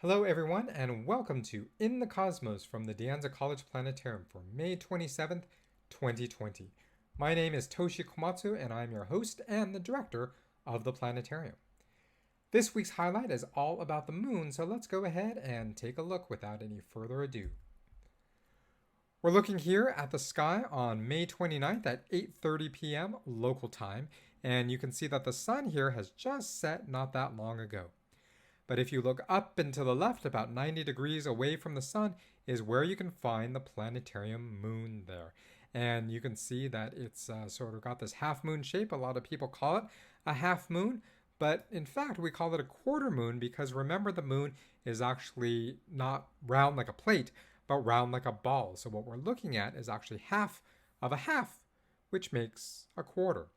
Hello, everyone, and welcome to In the Cosmos from the De Anza College Planetarium for May 27th, 2020. My name is Toshi Komatsu, and I'm your host and the director of the planetarium. This week's highlight is all about the moon, so let's go ahead and take a look without any further ado. We're looking here at the sky on May 29th at 8:30 p.m. local time, and you can see that the sun here has just set not that long ago. But if you look up and to the left, about 90 degrees away from the sun, is where you can find the planetarium moon there. And you can see that it's sort of got this half moon shape. A lot of people call it a half moon, but in fact, we call it a quarter moon because remember, the moon is actually not round like a plate, but round like a ball. So what we're looking at is actually half of a half, which makes a quarter.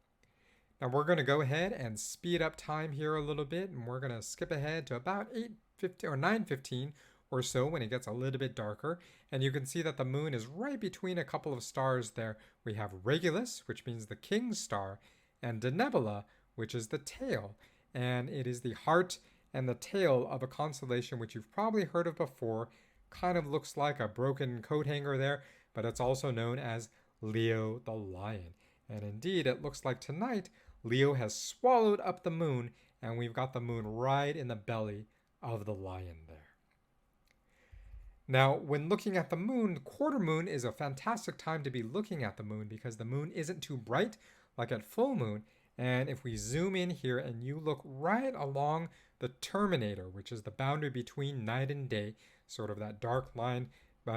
Now we're going to go ahead and speed up time here a little bit, and we're going to skip ahead to about 8:50 or 9:15 or so when it gets a little bit darker. And you can see that the moon is right between a couple of stars there. We have Regulus, which means the king's star, and Denebula, which is the tail. And it is the heart and the tail of a constellation which you've probably heard of before. Kind of looks like a broken coat hanger there, but it's also known as Leo the Lion. And indeed, it looks like tonight Leo has swallowed up the moon, and we've got the moon right in the belly of the lion there. Now, when looking at the moon, quarter moon is a fantastic time to be looking at the moon because the moon isn't too bright like at full moon. And if we zoom in here and you look right along the terminator, which is the boundary between night and day, sort of that dark line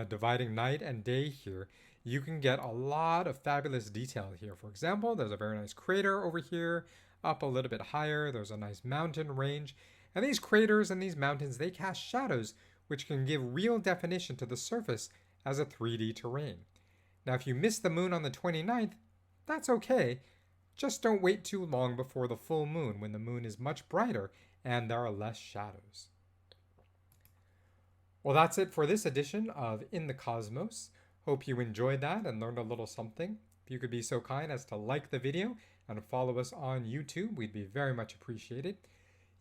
dividing night and day here, you can get a lot of fabulous detail here. For example, there's a very nice crater over here. Up a little bit higher, there's a nice mountain range. And these craters and these mountains, they cast shadows, which can give real definition to the surface as a 3D terrain. Now, if you miss the moon on the 29th, that's okay. Just don't wait too long before the full moon when the moon is much brighter and there are less shadows. Well, that's it for this edition of In the Cosmos. Hope you enjoyed that and learned a little something. If you could be so kind as to like the video and follow us on YouTube, we'd be very much appreciated.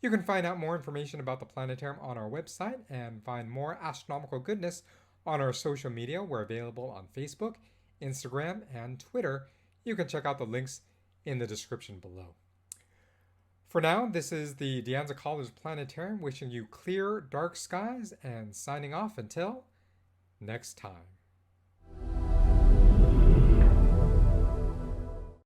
You can find out more information about the planetarium on our website and find more astronomical goodness on our social media. We're available on Facebook, Instagram, and Twitter. You can check out the links in the description below. For now, this is the De Anza College Planetarium wishing you clear, dark skies and signing off until next time.